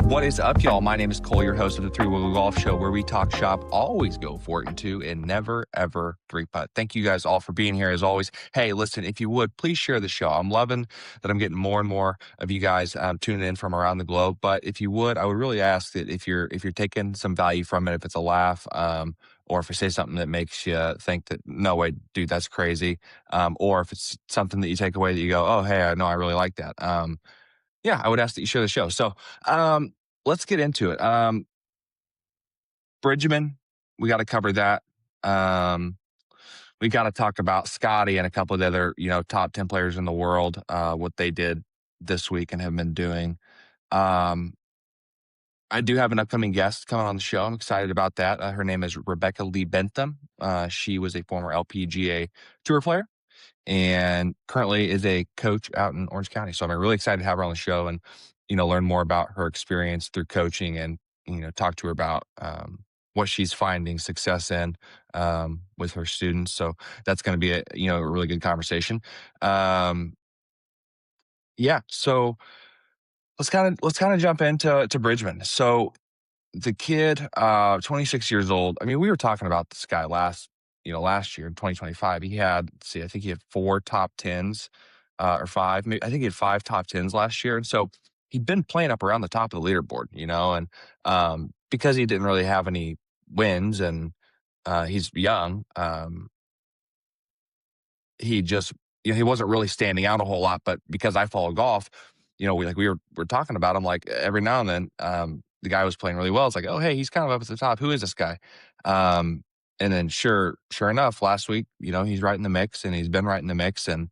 What is up, y'all? My name is Cole, your host of the Three Wiggle Golf Show, where we talk shop, always go for it in two, and never, ever three putt. Thank you guys all for being here as always. Hey, listen, if you would, please share the show. I'm loving that I'm getting more and more of you guys tuning in from around the globe. But if you would, I would really ask that if you're taking some value from it, if it's a laugh, or if I say something that makes you think that, no way, dude, that's crazy, or if it's something that you take away that you go, oh, hey, I know I really like that. Yeah, I would ask that you share the show. So let's get into it. Bridgeman, we got to cover that. We got to talk about Scottie and a couple of the other, top 10 players in the world, what they did this week and have been doing. I do have an upcoming guest coming on the show. I'm excited about that. Her name is Rebecca Lee Bentham. She was a former LPGA tour player and currently is a coach out in Orange County. So I'm really excited to have her on the show and, learn more about her experience through coaching and, talk to her about what she's finding success in with her students. So that's going to be a really good conversation. Yeah. So let's kind of jump into Bridgeman. So the kid, 26 years old. I mean, we were talking about this guy last year in 2025. He had, I think he had 4 top 10s or 5. Maybe, I think he had 5 top 10s last year. And so he'd been playing up around the top of the leaderboard, and because he didn't really have any wins and he's young, he just, he wasn't really standing out a whole lot. But because I follow golf, we were talking about him like every now and then. The guy was playing really well. It's like, oh, hey, he's kind of up at the top. Who is this guy? And then sure enough, last week, he's right in the mix and he's been right in the mix. And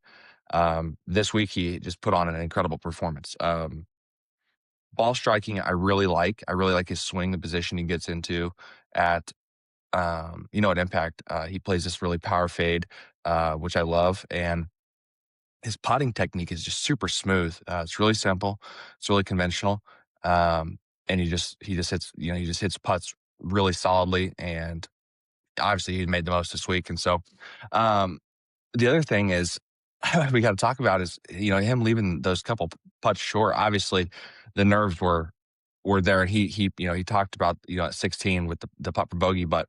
this week he just put on an incredible performance. Ball striking, I really like his swing, the position he gets into at, at Impact. He plays this really power fade, which I love. And his putting technique is just super smooth. It's really simple. It's really conventional. And he just hits, he just hits putts really solidly. And obviously he made the most this week. And so, the other thing is we got to talk about is, him leaving those couple putts short. Obviously the nerves were there. And he talked about, at 16 with the putt for bogey, but,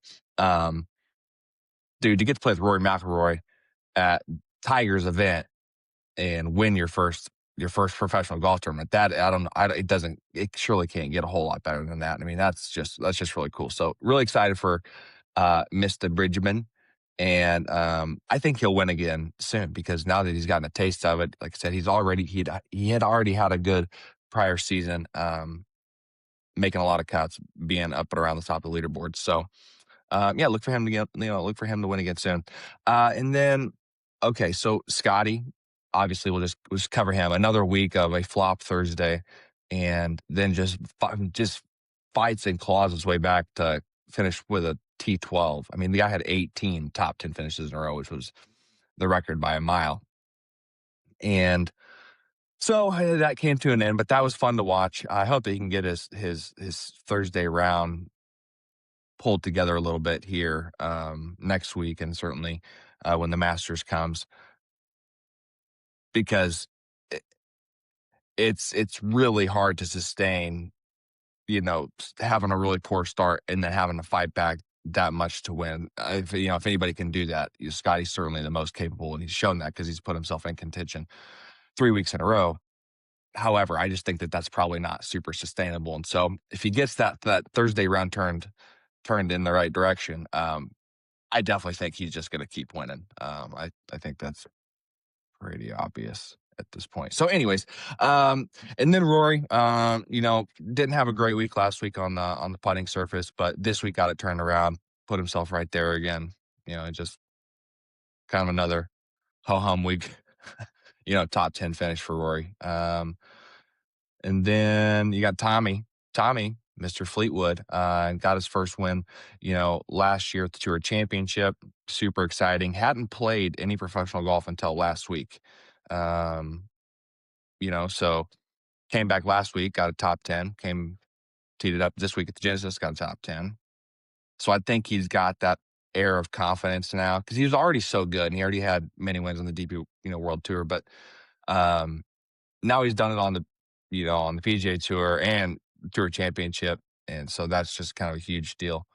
dude, to get to play with Rory McIlroy at Tiger's event and win your first professional golf tournament, that it surely can't get a whole lot better than that. I mean, that's just really cool. So really excited for Mr. Bridgeman. And I think he'll win again soon because now that he's gotten a taste of it, like I said, he had already had a good prior season, making a lot of cuts, being up and around the top of the leaderboard. So look for him to win again soon. And then, okay, so Scottie, obviously we'll just cover him. Another week of a flop Thursday, and then just fights and claws his way back to finish with a T12. I mean, the guy had 18 top 10 finishes in a row, which was the record by a mile. And so that came to an end, but that was fun to watch. I hope that he can get his Thursday round pulled together a little bit here next week, and certainly when the Masters comes, because it's really hard to sustain, having a really poor start and then having to fight back that much to win. If anybody can do that, Scottie's certainly the most capable, and he's shown that because he's put himself in contention 3 weeks in a row. However, I just think that that's probably not super sustainable. And so if he gets that Thursday round turned in the right direction, I definitely think he's just going to keep winning. I think that's pretty obvious at this point. So anyways, and then Rory, didn't have a great week last week on the putting surface, but this week got it turned around, put himself right there again. Just kind of another ho-hum week, top 10 finish for Rory. And then you got Tommy, Mr. Fleetwood, and got his first win, last year at the Tour Championship. Super exciting. Hadn't played any professional golf until last week. So came back last week, got a top 10, teed it up this week at the Genesis, got a top 10. So I think he's got that air of confidence now because he was already so good and he already had many wins on the DP, World Tour. But now he's done it on the PGA Tour and Tour championship. And so that's just kind of a huge deal.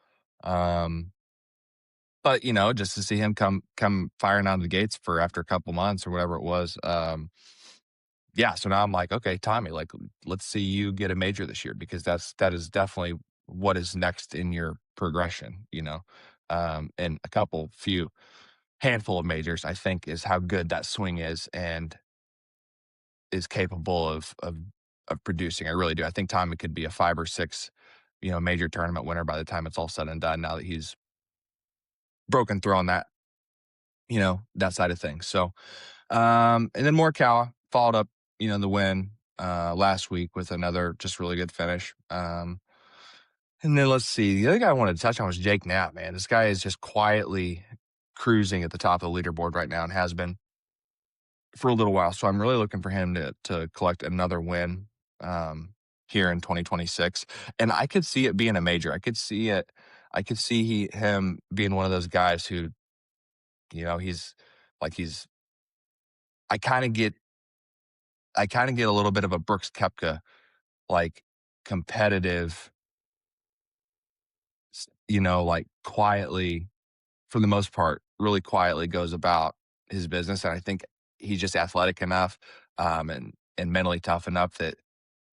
But, just to see him come firing out of the gates for after a couple months or whatever it was. Yeah. So now I'm like, okay, Tommy, like, let's see you get a major this year, because that is definitely what is next in your progression, and a handful of majors, I think, is how good that swing is and is capable of producing. I really do. I think Tommy could be a 5 or 6, major tournament winner by the time it's all said and done, now that he's broken through on that, that side of things. So, and then Morikawa followed up, the win last week with another just really good finish. And then let's see, the other guy I wanted to touch on was Jake Knapp, man. This guy is just quietly cruising at the top of the leaderboard right now and has been for a little while. So I'm really looking for him to collect another win here in 2026. And I could see it being a major. I could see him being one of those guys who, he's like, I kind of get a little bit of a Brooks Koepka, like, competitive, like, quietly, for the most part, really quietly goes about his business. And I think he's just athletic enough, and mentally tough enough that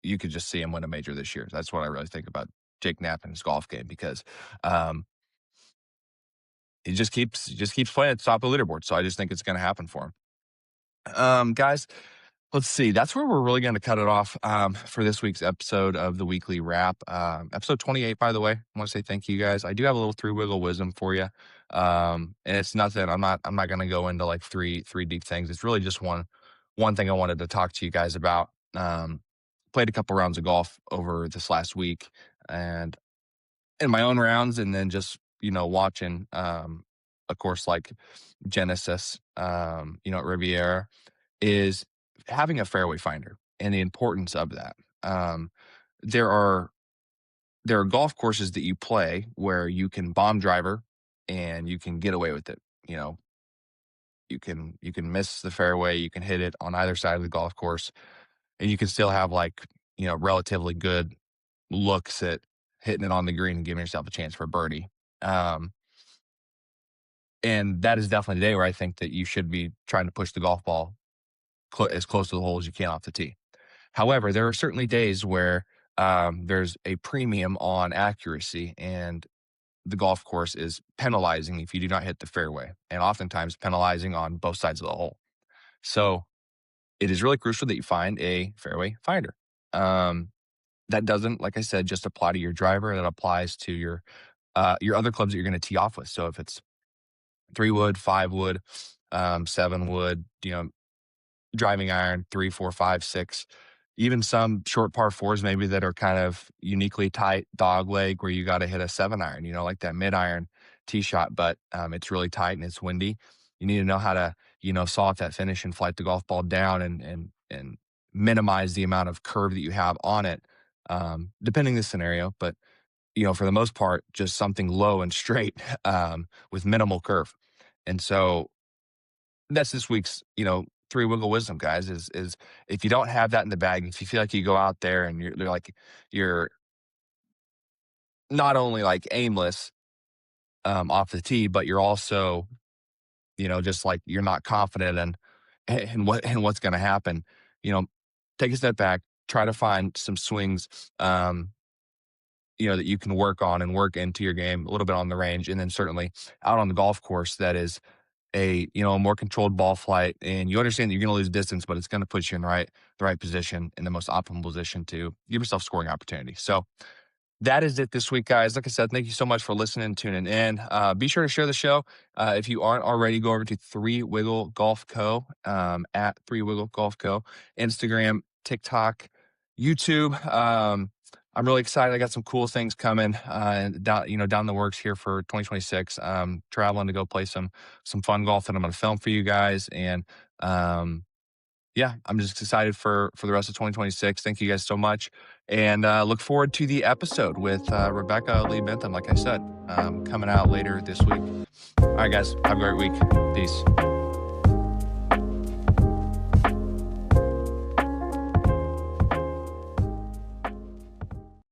you could just see him win a major this year. That's what I really think about Jake Knapp and his golf game, because he just keeps playing at the top of the leaderboard. So I just think it's going to happen for him. Guys, let's see. That's where we're really going to cut it off for this week's episode of the Weekly Wrap. Episode 28, by the way. I want to say thank you, guys. I do have a little 3-wiggle wisdom for you. And it's nothing. I'm not going to go into like three deep things. It's really just one thing I wanted to talk to you guys about. Played a couple rounds of golf over this last week, and in my own rounds, and then just, watching a course like Genesis, at Riviera, is having a fairway finder and the importance of that. There are golf courses that you play where you can bomb driver and you can get away with it. You can miss the fairway, you can hit it on either side of the golf course, and you can still have, like, relatively good looks at hitting it on the green and giving yourself a chance for a birdie. And that is definitely a day where I think that you should be trying to push the golf ball as close to the hole as you can off the tee. However, there are certainly days where there's a premium on accuracy, and the golf course is penalizing if you do not hit the fairway, and oftentimes penalizing on both sides of the hole. So it is really crucial that you find a fairway finder. That doesn't, like I said, just apply to your driver. That applies to your other clubs that you're going to tee off with. So if it's 3-wood, 5-wood, 7-wood, driving iron, 3, 4, 5, 6, even some short par 4s maybe that are kind of uniquely tight dog leg where you got to hit a 7-iron, like that mid-iron tee shot, but it's really tight and it's windy. You need to know how to, saw off that finish and flight the golf ball down and minimize the amount of curve that you have on it, depending the scenario. But, for the most part, just something low and straight with minimal curve. And so that's this week's, 3-wiggle wisdom, guys, is if you don't have that in the bag, if you feel like you go out there and you're not only like aimless off the tee, but you're also, just like you're not confident in what's going to happen, take a step back, try to find some swings, that you can work on and work into your game a little bit on the range, and then certainly out on the golf course that is a more controlled ball flight, and you understand that you're going to lose distance, but it's going to put you in the right position, in the most optimal position to give yourself scoring opportunity. So that is it this week, guys. Like I said, thank you so much for listening and tuning in. Be sure to share the show. If you aren't already, go over to 3-Wiggle Golf Co. At 3-Wiggle Golf Co. Instagram, TikTok, YouTube. I'm really excited. I got some cool things coming down the works here for 2026. Traveling to go play some fun golf that I'm going to film for you guys. And yeah, I'm just excited for the rest of 2026. Thank you guys so much. And look forward to the episode with Rebecca Lee Bentham, like I said, coming out later this week. All right, guys, have a great week. Peace.